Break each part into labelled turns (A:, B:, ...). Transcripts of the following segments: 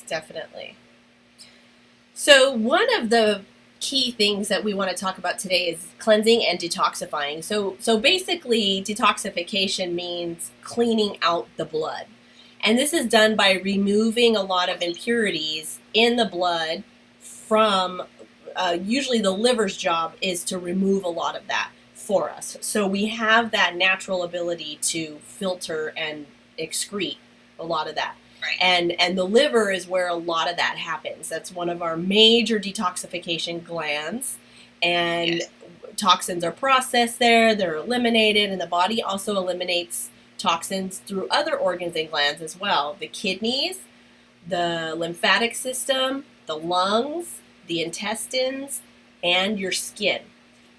A: definitely. So one of the key things that we want to talk about today is cleansing and detoxifying. So basically detoxification means cleaning out the blood. And this is done by removing a lot of impurities in the blood from usually the liver's job is to remove a lot of that for us. So we have that natural ability to filter and excrete a lot of that.
B: Right.
A: And the liver is where a lot of that happens. That's one of our major detoxification glands. And
B: Yes.
A: toxins are processed there, they're eliminated, and the body also eliminates toxins through other organs and glands as well. The kidneys, the lymphatic system, the lungs, the intestines, and your skin.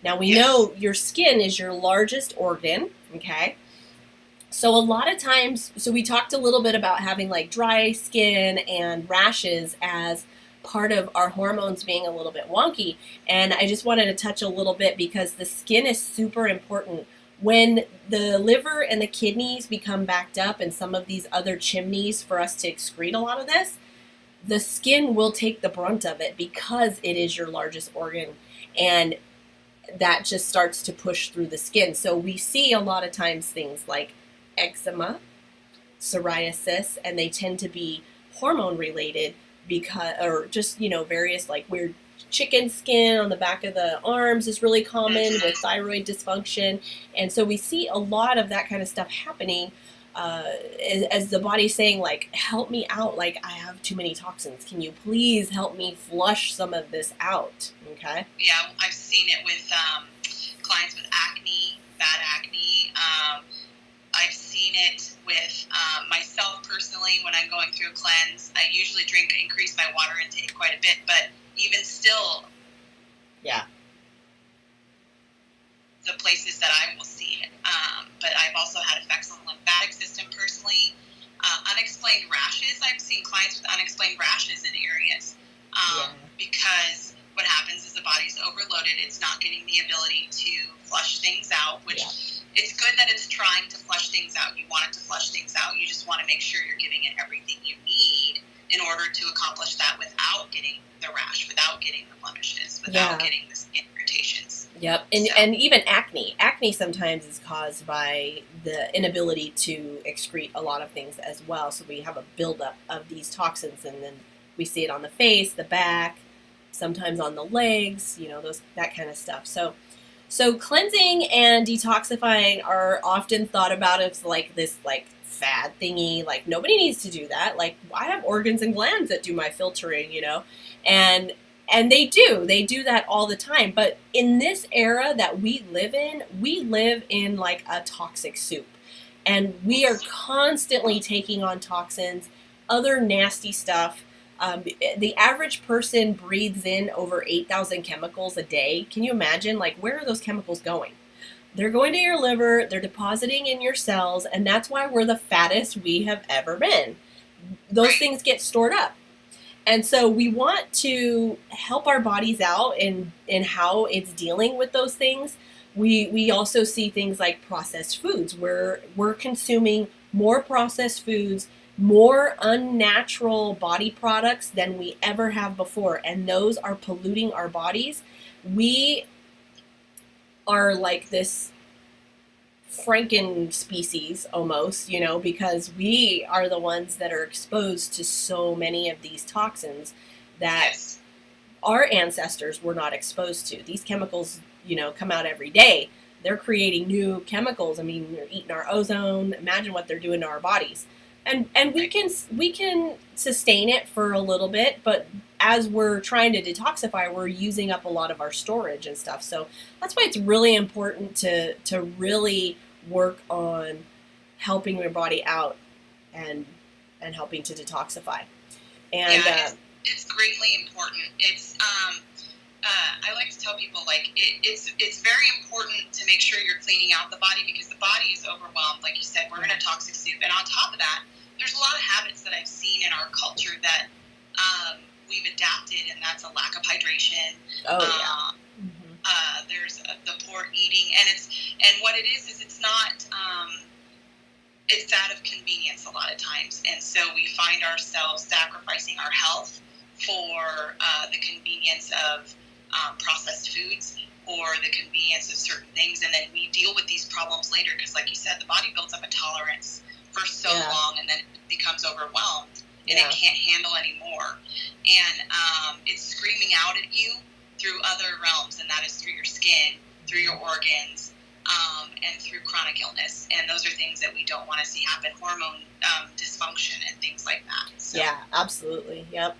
A: Now we know your skin is your largest organ, okay? So a lot of times, so we talked a little bit about having like dry skin and rashes as part of our hormones being a little bit wonky. And I just wanted to touch a little bit because the skin is super important. When the liver and the kidneys become backed up and some of these other chimneys for us to excrete a lot of this, the skin will take the brunt of it because it is your largest organ. And that just starts to push through the skin. So we see a lot of times things like eczema, psoriasis, and they tend to be hormone related because, or just, various like weird chicken skin on the back of the arms is really common with thyroid dysfunction. And so we see a lot of that kind of stuff happening as the body's saying, like, help me out. Like, I have too many toxins. Can you please help me flush some of this out? Okay.
B: Yeah, I've seen it with clients with acne, bad acne. I've seen it with myself personally when I'm going through a cleanse. I usually increase my water intake quite a bit, but even still,
A: yeah,
B: the places that I will see it. But I've also had effects on the lymphatic system personally. Unexplained rashes. I've seen clients with unexplained rashes in areas because what happens is the body's overloaded. It's not getting the ability to flush things out, which it's good that it's trying to flush things out. You want it to flush things out. You just want to make sure you're giving it everything you need in order to accomplish that without getting the rash, without getting the blemishes, without getting the skin irritations.
A: Yep, and even acne. Acne sometimes is caused by the inability to excrete a lot of things as well. So we have a buildup of these toxins, and then we see it on the face, the back, sometimes on the legs, that kind of stuff. So cleansing and detoxifying are often thought about as like this like fad thingy. Like nobody needs to do that. Like I have organs and glands that do my filtering, and they do that all the time. But in this era that we live in like a toxic soup. And we are constantly taking on toxins, other nasty stuff. The average person breathes in over 8,000 chemicals a day. Can you imagine? Like, where are those chemicals going? They're going to your liver, they're depositing in your cells, and that's why we're the fattest we have ever been. Those things get stored up. And so we want to help our bodies out in how it's dealing with those things. We also see things like processed foods, where we're consuming more processed foods, more unnatural body products than we ever have before, and those are polluting our bodies. We are like this Franken species almost, because we are the ones that are exposed to so many of these toxins that our ancestors were not exposed to. These chemicals, come out every day. They're creating new chemicals. I mean, they're eating our ozone. Imagine what they're doing to our bodies. And we can sustain it for a little bit, but as we're trying to detoxify, we're using up a lot of our storage and stuff. So that's why it's really important to really work on helping your body out and helping to detoxify. And
B: it's greatly important. It's I like to tell people, like, it's very important to make sure you're cleaning out the body, because the body is overwhelmed. Like you said, we're in a toxic soup. And on top of that, there's a lot of habits that I've seen in our culture that we've adapted, and that's a lack of hydration. There's the poor eating, and what it is it's not it's out of convenience a lot of times. And so we find ourselves sacrificing our health for the convenience of processed foods or the convenience of certain things. And then we deal with these problems later because, like you said, the body builds up a tolerance for so long and then it becomes overwhelmed and it can't handle anymore. And it's screaming out at you through other realms, and that is through your skin, through your organs, and through chronic illness. And those are things that we don't want to see happen, hormone dysfunction and things like that. So.
A: Yeah, absolutely. Yep.